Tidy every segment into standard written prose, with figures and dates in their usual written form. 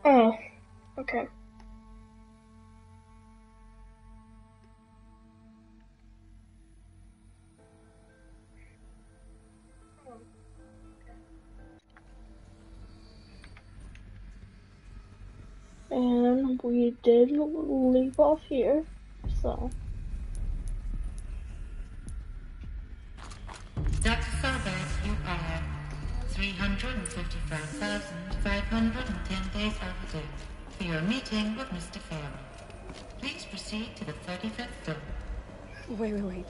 Oh, okay. And we did leave off here, so. Dr. Sawbird, you are 355,510 days overdue for your meeting with Mr. Fairley. Please proceed to the 35th floor. Wait.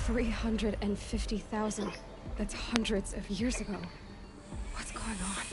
350,000. That's hundreds of years ago. What's going on?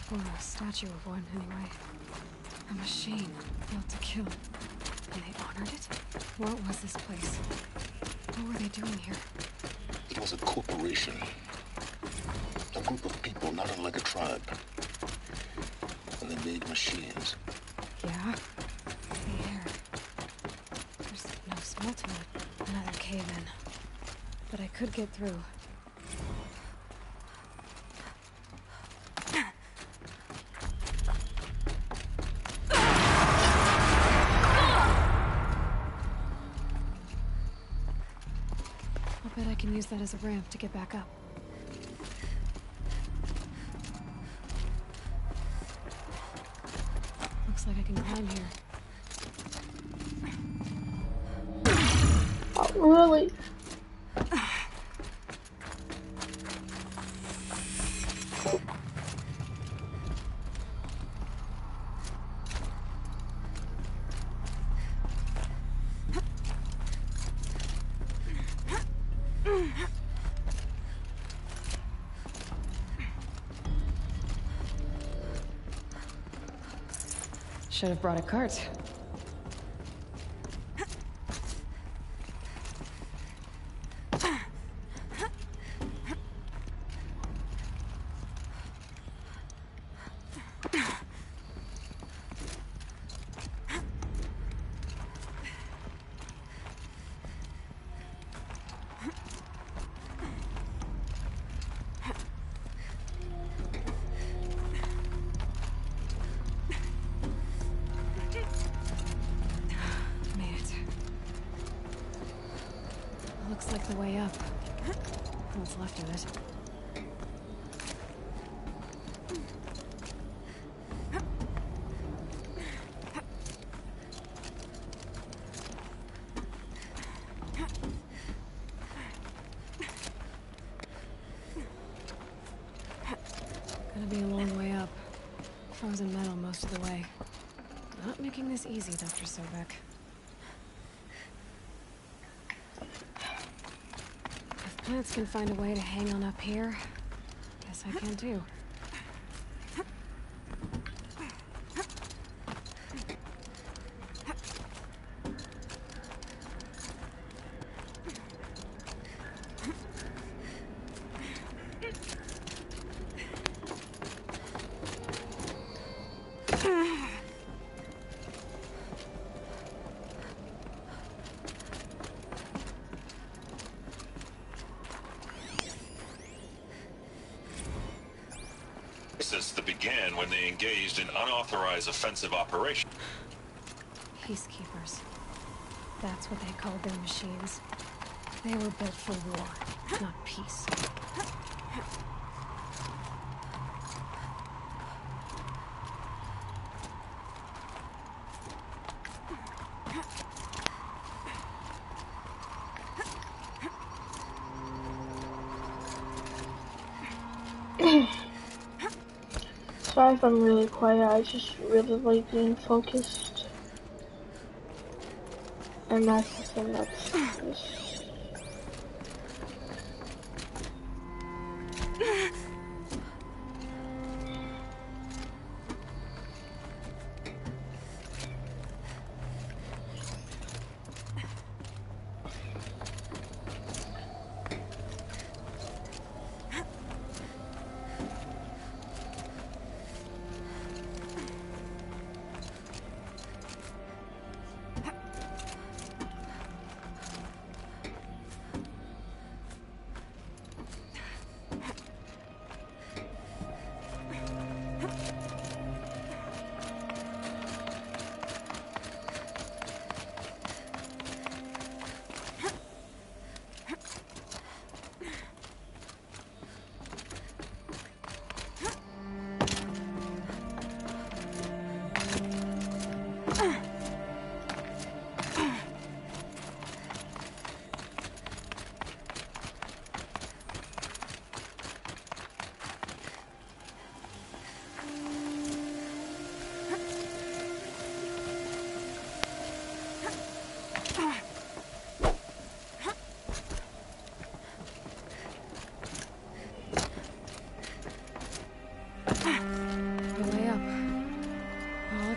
Or a statue of one, anyway. A machine built to kill. And they honored it? What was this place? What were they doing here? It was a corporation. A group of people not unlike a tribe. And they made machines. Yeah? The air. There's no smell to it. Another cave-in. But I could get through. I can use that as a ramp to get back up. Looks like I can climb here. Oh, really? Should have brought a cart. Looks like the way up. What's left of it. Gonna be a long way up. Frozen metal most of the way. Not making this easy, Dr. Sobek. If plants can find a way to hang on up here, guess I can too. That began when they engaged in unauthorized offensive operations. Peacekeepers. That's what they called their machines. They were built for war, not peace. Sorry if I'm really quiet, I just really like being focused. And that's the thing that's this.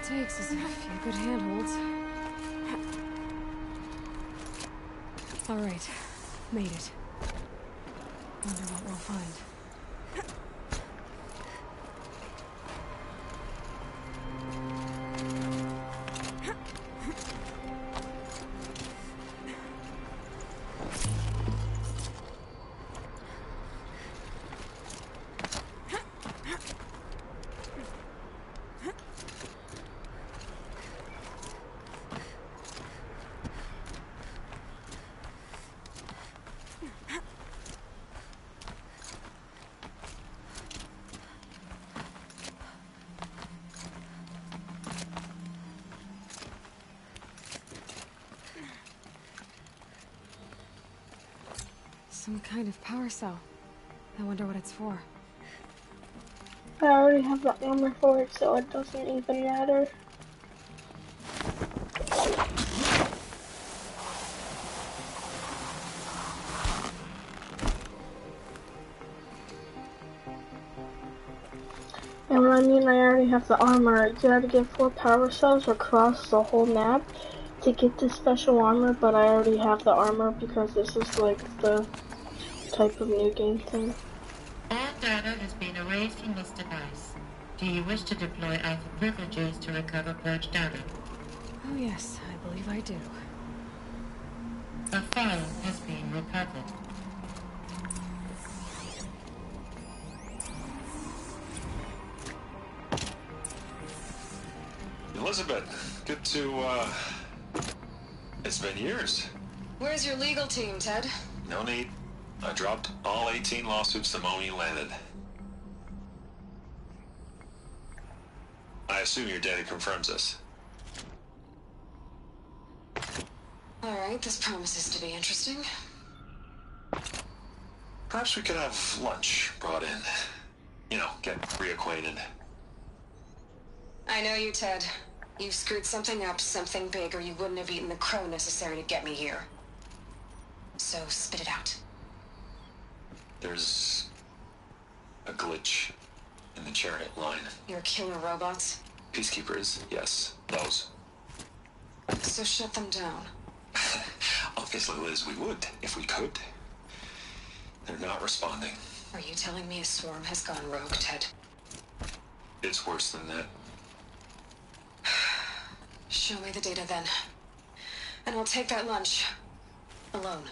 Takes is a few good handholds. All right, made it. Wonder what we'll find. Some kind of power cell. I wonder what it's for. I already have the armor for it, so it doesn't even matter. And when I mean I already have the armor, you had to get 4 power cells across the whole map to get this special armor, but I already have the armor because this is like the type of new game thing. All data has been erased from this device. Do you wish to deploy Alpha privileges to recover purged data? Oh yes, I believe I do. A file has been recovered. Elizabeth, good to, it's been years. Where's your legal team, Ted? No need. I dropped all 18 lawsuits the moment you landed. I assume your data confirms this. Alright, this promises to be interesting. Perhaps we could have lunch brought in. You know, get reacquainted. I know you, Ted. You screwed something up, something big, or you wouldn't have eaten the crow necessary to get me here. So, spit it out. There's a glitch in the chariot line. You're killing robots? Peacekeepers, yes, those. So shut them down. Obviously, Liz, we would, if we could. They're not responding. Are you telling me a swarm has gone rogue, Ted? It's worse than that. Show me the data then. And I'll take that lunch. Alone.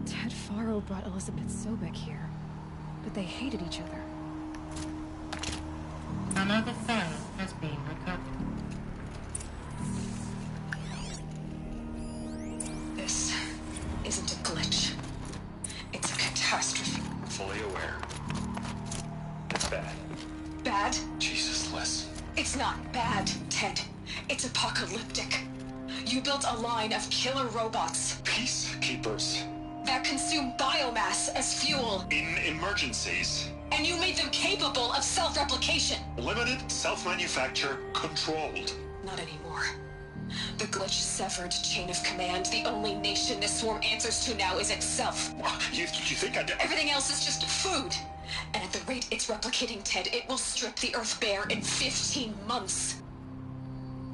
Ted Faro brought Elizabeth Sobek here, but they hated each other. Another file has been recovered. This isn't a glitch. It's a catastrophe. Fully aware. It's bad. Bad? Jesus, Liz. It's not bad, Ted. It's apocalyptic. You built a line of killer robots. Peacekeepers. that consume biomass as fuel. In emergencies. And you made them capable of self-replication. Limited, self-manufacture, controlled. Not anymore. The glitch severed chain of command. The only nation this swarm answers to now is itself. You think I did? Everything else is just food. And at the rate it's replicating, Ted, it will strip the Earth bare in 15 months.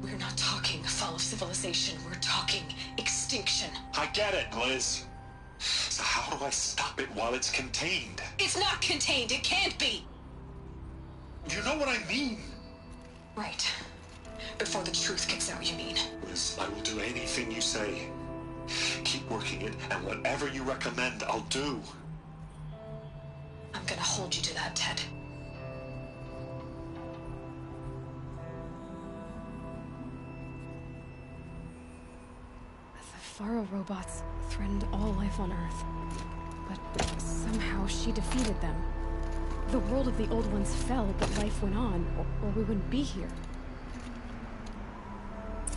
We're not talking fall of civilization. We're talking extinction. I get it, Liz. So how do I stop it while it's contained? It's not contained. It can't be. You know what I mean? Right. Before the truth gets out, you mean? Liz, I will do anything you say. Keep working it, and whatever you recommend, I'll do. I'm gonna hold you to that, Ted. The Faro robots threatened all life on Earth. But somehow she defeated them. The world of the old ones fell, but life went on, or we wouldn't be here.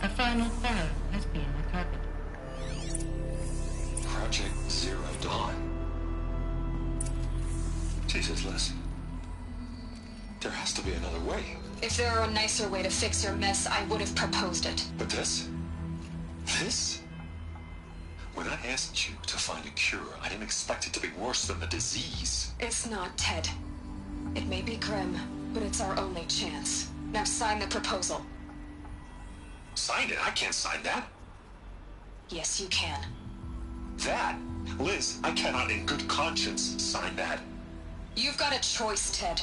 A final file has been recovered. Project Zero Dawn. Jesus, Liz. There has to be another way. If there were a nicer way to fix your mess, I would have proposed it. But this? This? When I asked you to find a cure, I didn't expect it to be worse than the disease. It's not, Ted. It may be grim, but it's our only chance. Now sign the proposal. Sign it? I can't sign that. Yes, you can. That? Liz, I cannot in good conscience sign that. You've got a choice, Ted.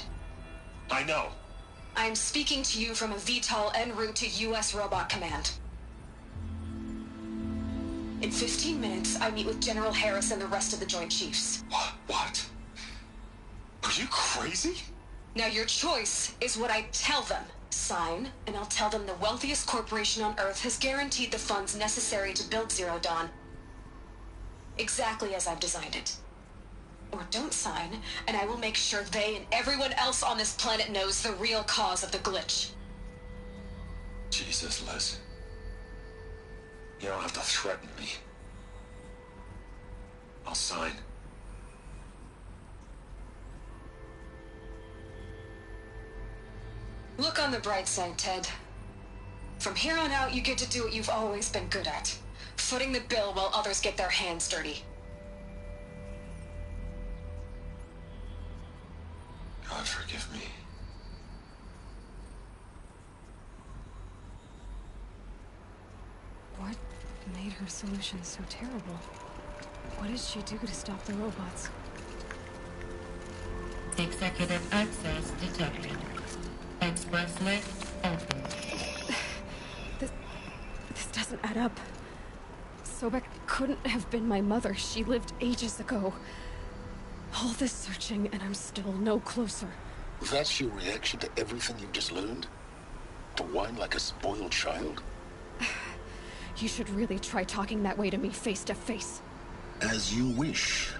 I know. I'm speaking to you from a VTOL en route to U.S. Robot Command. In 15 minutes, I meet with General Harris and the rest of the Joint Chiefs. What? Are you crazy? Now your choice is what I tell them. Sign, and I'll tell them the wealthiest corporation on Earth has guaranteed the funds necessary to build Zero Dawn. Exactly as I've designed it. Or don't sign, and I will make sure they and everyone else on this planet knows the real cause of the glitch. Jesus, Liz. You don't have to threaten me. I'll sign. Look on the bright side, Ted. From here on out, you get to do what you've always been good at. Footing the bill while others get their hands dirty. God forgive me. What made her solution so terrible? What did she do to stop the robots? Executive access detected. Express lift open. This doesn't add up. Sobek couldn't have been my mother. She lived ages ago. All this searching, and I'm still no closer. That's your reaction to everything you've just learned? To whine like a spoiled child? You should really try talking that way to me face to face. As you wish.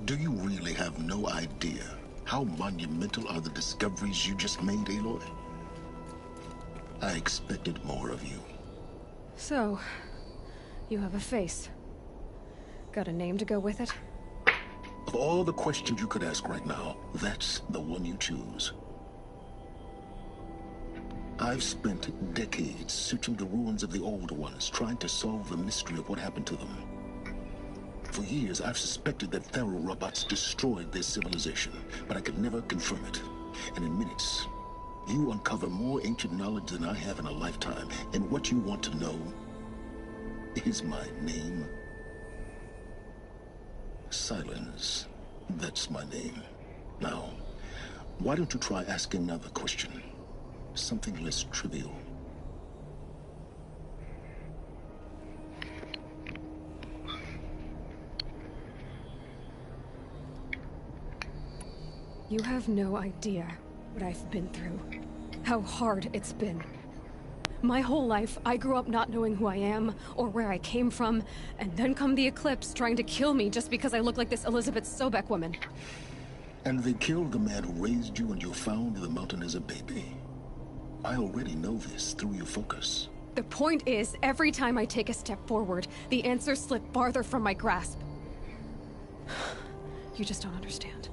Do you really have no idea how monumental are the discoveries you just made, Aloy? I expected more of you. So, you have a face. Got a name to go with it? Of all the questions you could ask right now, that's the one you choose. I've spent decades searching the ruins of the older ones, trying to solve the mystery of what happened to them. For years, I've suspected that Faro robots destroyed their civilization, but I could never confirm it. And in minutes, you uncover more ancient knowledge than I have in a lifetime, and what you want to know is my name. Silence. That's my name. Now, why don't you try asking another question? Something less trivial. You have no idea what I've been through. How hard it's been. My whole life, I grew up not knowing who I am, or where I came from, and then come the Eclipse trying to kill me just because I look like this Elizabeth Sobek woman. And they killed the man who raised you and you found in the mountain as a baby. I already know this through your focus. The point is, every time I take a step forward, the answers slip farther from my grasp. You just don't understand.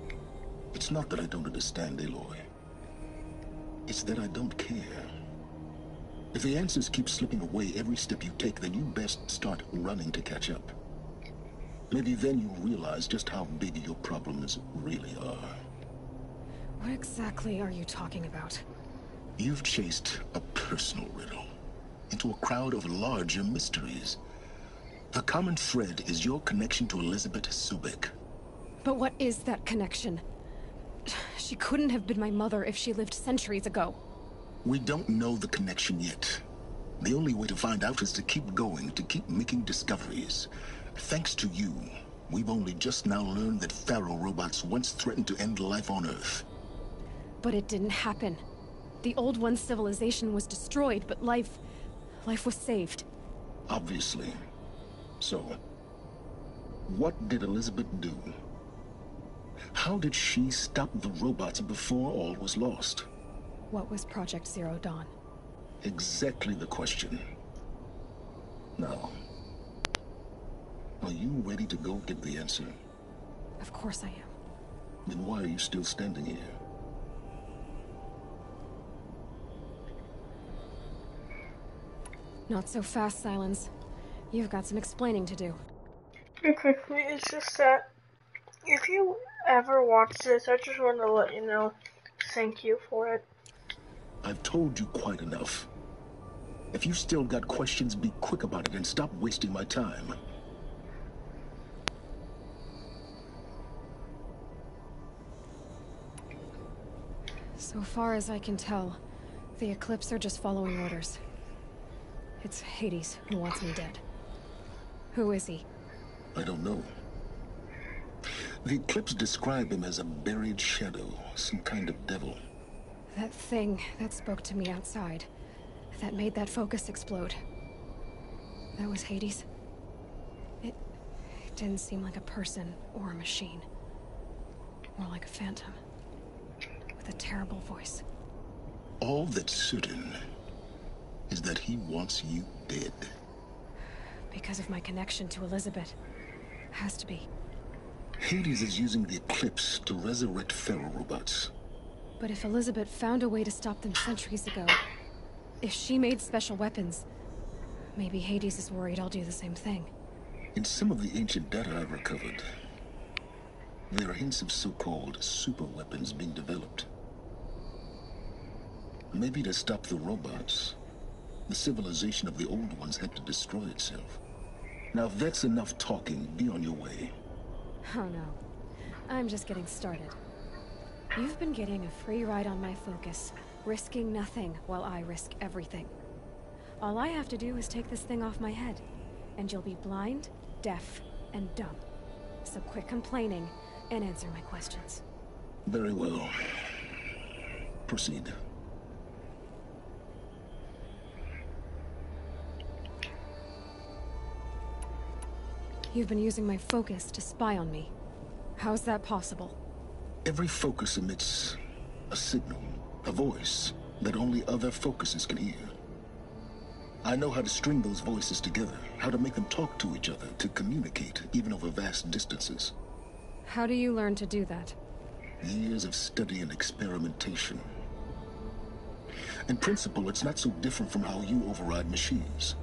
It's not that I don't understand, Aloy. It's that I don't care. If the answers keep slipping away every step you take, then you best start running to catch up. Maybe then you'll realize just how big your problems really are. What exactly are you talking about? You've chased a personal riddle into a crowd of larger mysteries. The common thread is your connection to Elizabeth Subek. But what is that connection? She couldn't have been my mother if she lived centuries ago. We don't know the connection yet. The only way to find out is to keep going, to keep making discoveries. Thanks to you, we've only just now learned that Pharaoh robots once threatened to end life on Earth. But it didn't happen. The Old One's civilization was destroyed, but life was saved. Obviously. So, what did Elizabeth do? How did she stop the robots before all was lost? What was Project Zero Dawn? Exactly the question. Now, are you ready to go get the answer? Of course I am. Then why are you still standing here? Not so fast, Silence. You've got some explaining to do. Quickly, it's just that if you ever watch this, I just want to let you know, thank you for it. I've told you quite enough. If you've still got questions, be quick about it and stop wasting my time. So far as I can tell, the Eclipse are just following orders. It's Hades who wants me dead. Who is he? I don't know. The Eclipse describe him as a buried shadow, some kind of devil. That thing that spoke to me outside, that made that focus explode. That was Hades. It didn't seem like a person or a machine. More like a phantom. With a terrible voice. All that's certain is that he wants you dead. Because of my connection to Elizabeth. Has to be. Hades is using the Eclipse to resurrect Pharaoh robots. But if Elizabeth found a way to stop them centuries ago, if she made special weapons, maybe Hades is worried I'll do the same thing. In some of the ancient data I've recovered, there are hints of so-called super weapons being developed. Maybe to stop the robots, the civilization of the old ones had to destroy itself. Now if that's enough talking, be on your way. Oh no, I'm just getting started. You've been getting a free ride on my focus, risking nothing while I risk everything. All I have to do is take this thing off my head, and you'll be blind, deaf, and dumb. So quit complaining and answer my questions. Very well. Proceed. You've been using my focus to spy on me. How's that possible? Every focus emits a signal, a voice, that only other focuses can hear. I know how to string those voices together, how to make them talk to each other, to communicate, even over vast distances. How do you learn to do that? Years of study and experimentation. In principle, it's not so different from how you override machines.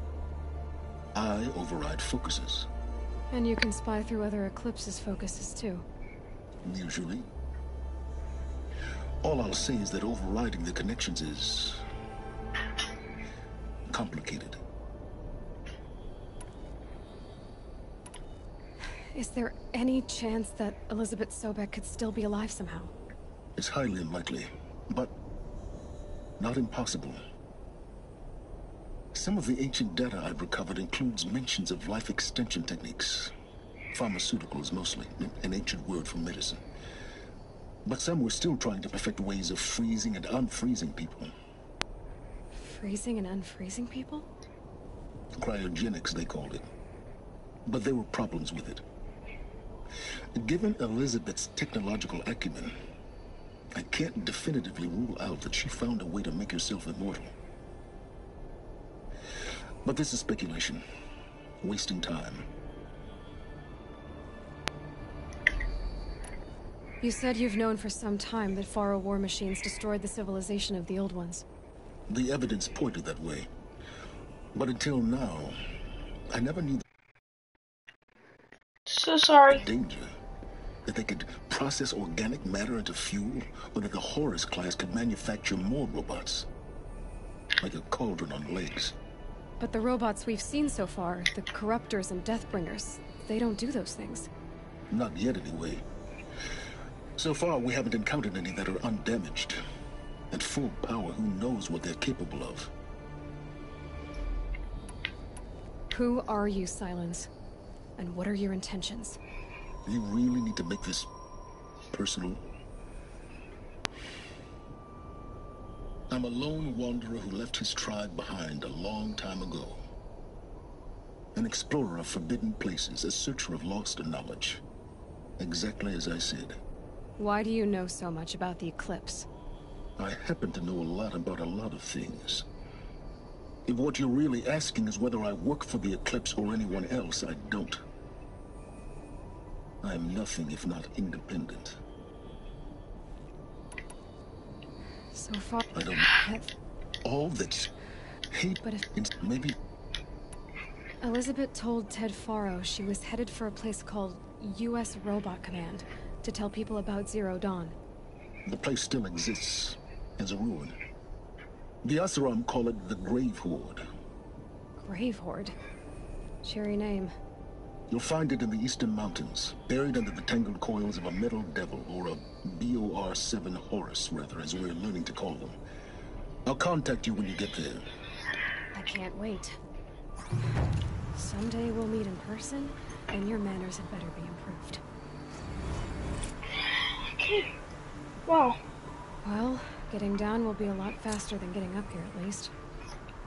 I override focuses. And you can spy through other Eclipse's focuses too. Usually. All I'll say is that overriding the connections is complicated. Is there any chance that Elizabeth Sobek could still be alive somehow? It's highly unlikely, but not impossible. Some of the ancient data I've recovered includes mentions of life extension techniques. Pharmaceuticals mostly, an ancient word for medicine. But some were still trying to perfect ways of freezing and unfreezing people. Freezing and unfreezing people? Cryogenics, they called it. But there were problems with it. Given Elizabeth's technological acumen, I can't definitively rule out that she found a way to make herself immortal. But this is speculation. Wasting time. You said you've known for some time that Faro war machines destroyed the civilization of the old ones. The evidence pointed that way. But until now, I never knew So sorry. the danger. That they could process organic matter into fuel, or that the Horus class could manufacture more robots. Like a cauldron on legs. But the robots we've seen so far, the Corruptors and Deathbringers, they don't do those things. Not yet, anyway. So far, we haven't encountered any that are undamaged. At full power, who knows what they're capable of? Who are you, Silence? And what are your intentions? You really need to make this personal? I'm a lone wanderer who left his tribe behind a long time ago. An explorer of forbidden places, a searcher of lost knowledge. Exactly as I said. Why do you know so much about the Eclipse? I happen to know a lot about a lot of things. If what you're really asking is whether I work for the Eclipse or anyone else, I don't. I am nothing if not independent. So far, I don't have... all that hate, But if... maybe Elizabeth told Ted Faro she was headed for a place called U.S. Robot Command to tell people about Zero Dawn. the place still exists as a ruin. The Asaram call it the Grave Horde. Grave Horde? Cheery name. You'll find it in the eastern mountains, buried under the tangled coils of a metal devil, or a BOR-7 Horus, rather, as we're learning to call them. I'll contact you when you get there. I can't wait. Someday we'll meet in person, and your manners had better be improved. Okay. Wow. Well, getting down will be a lot faster than getting up here, at least.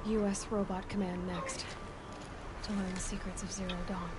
U.S. Robot Command next. To learn the secrets of Zero Dawn.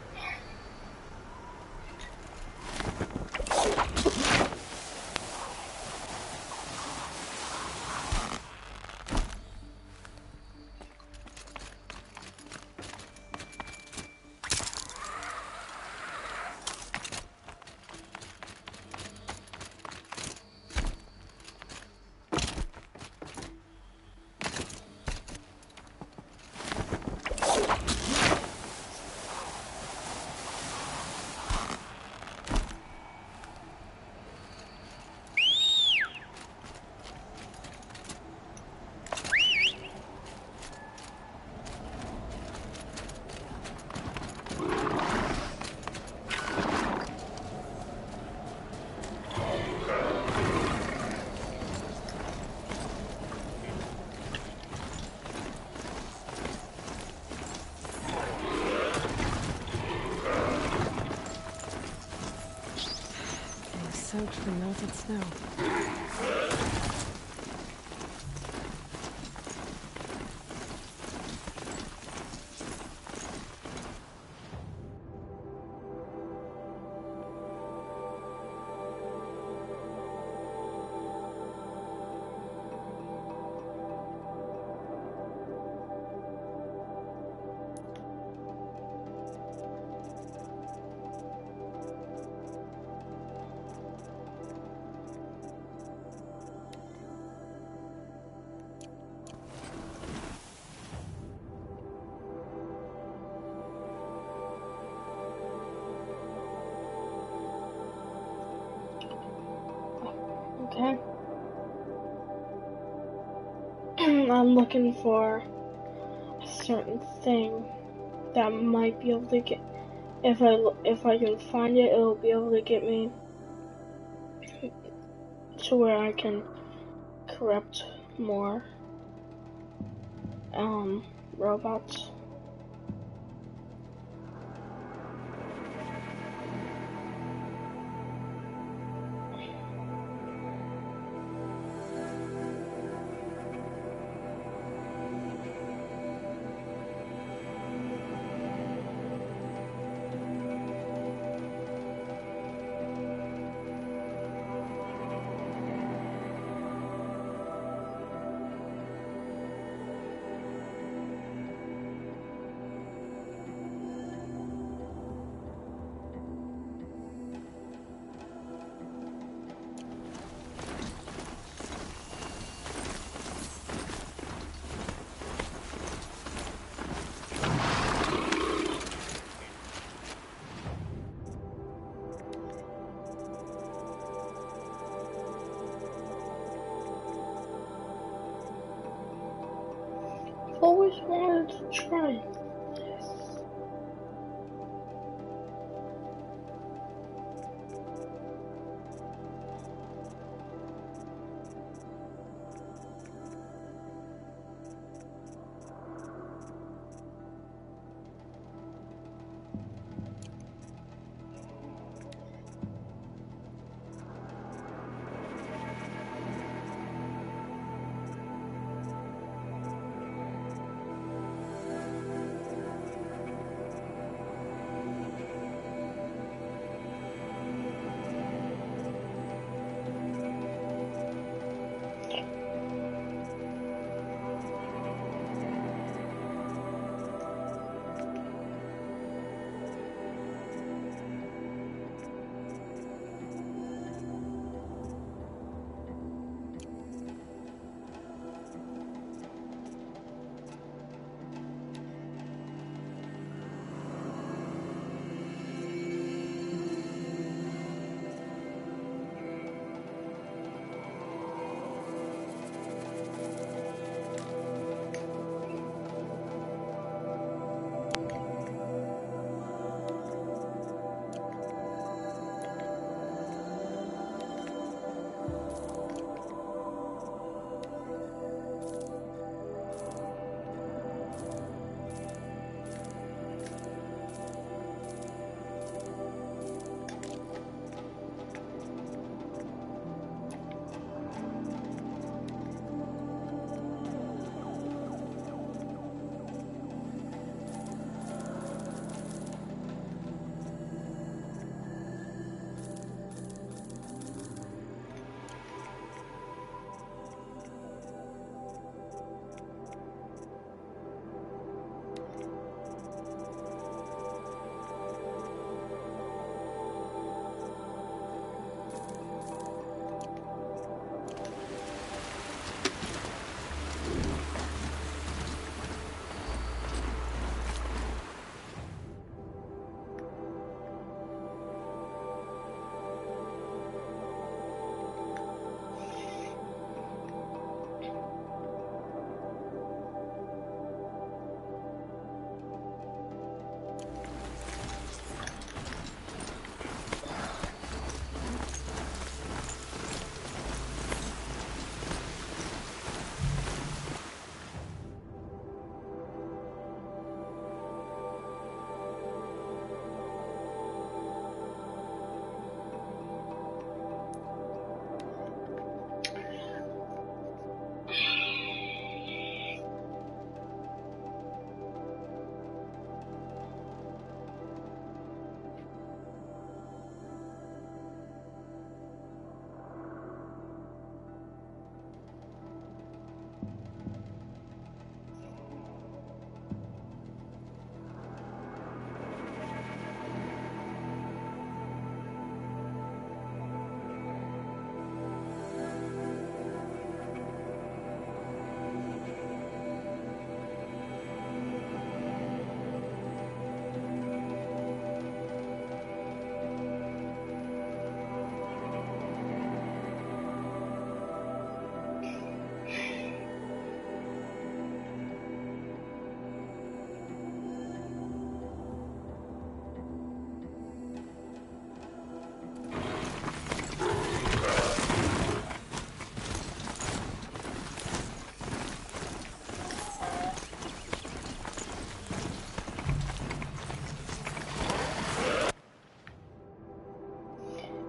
Soaked from melted snow. Okay. I'm looking for a certain thing that might be able to get. If I can find it, it'll be able to get me to where I can corrupt more robots. just wanted to try.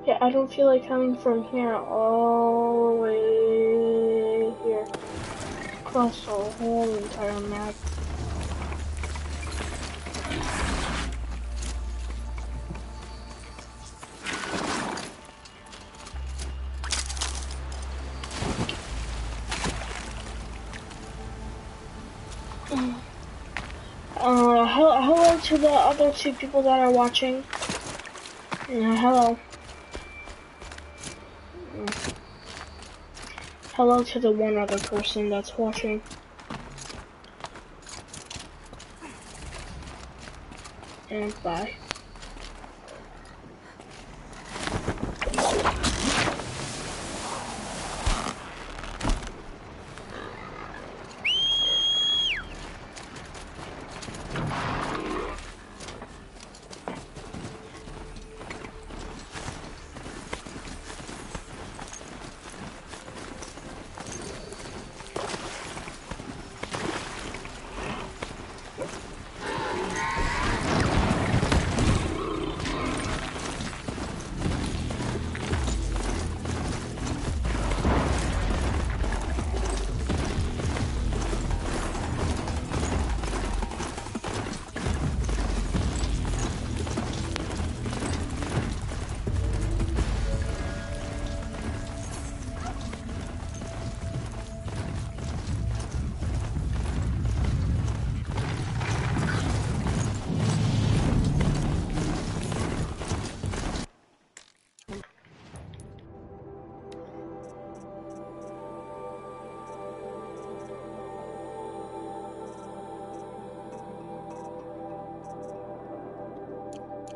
Yeah, I don't feel like coming from here all the way here. Across the whole entire map. Hello to the other two people that are watching. Hello. Hello to the one other person that's watching. And bye.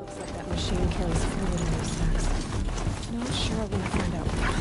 Looks like that machine carries fluid in those stacks. Not sure I want to find out what.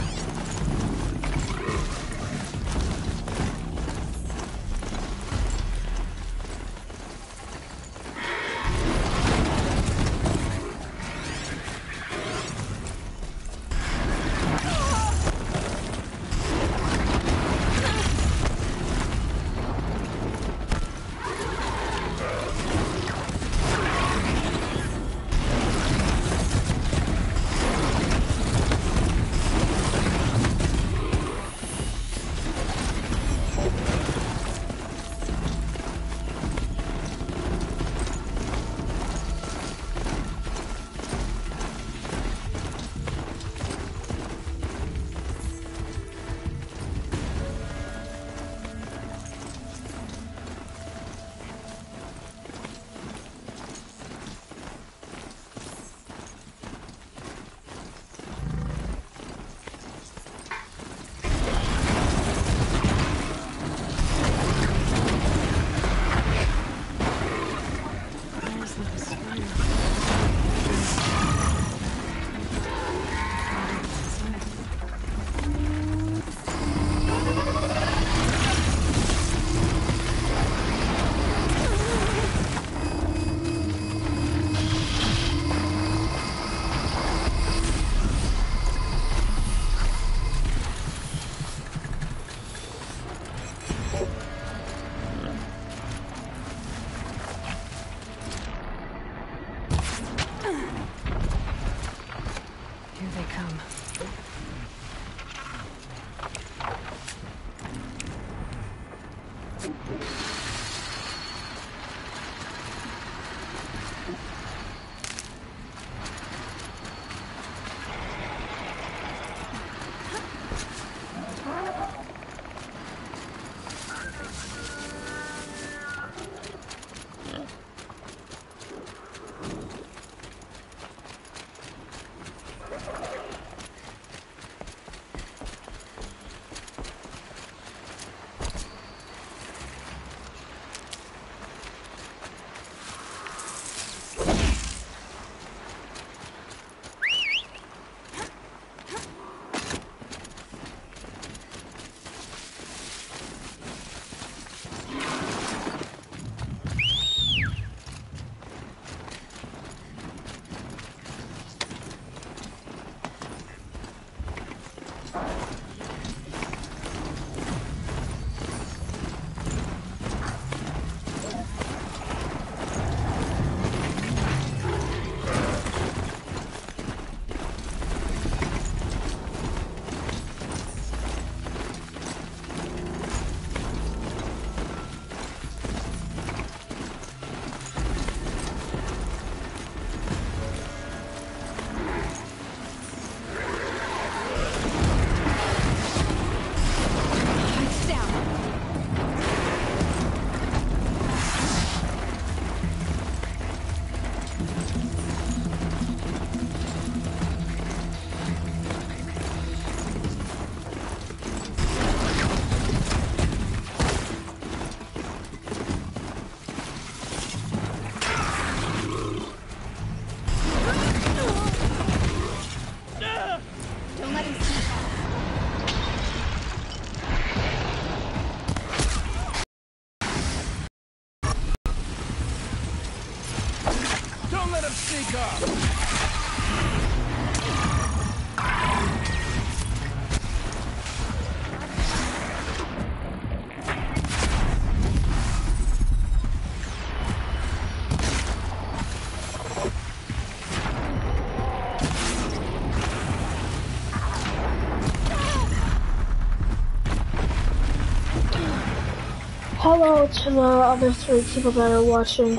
Hello to the other 3 people that are watching.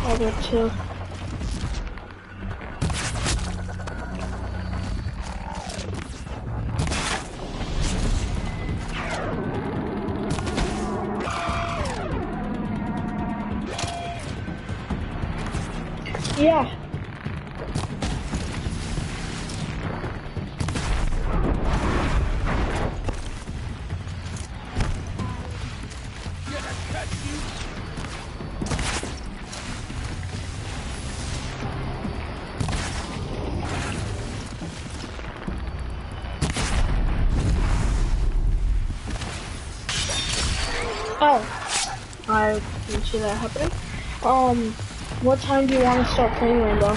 Other 2. Yeah. I can see that happening. What time do you want to start playing Rainbow?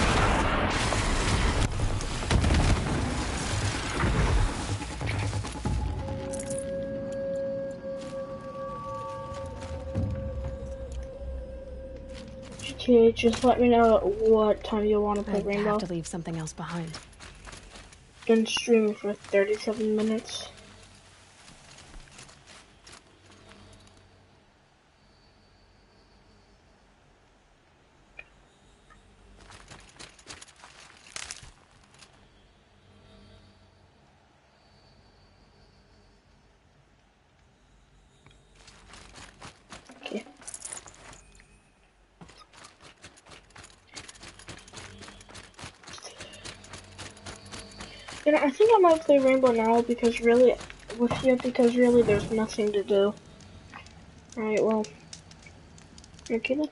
Okay, just let me know what time you want to play Rainbow. I have to leave something else behind. Been streaming for 37 minutes. Okay. You know, I think I might play Rainbow now because really, because really there's nothing to do. Alright, well, okay then.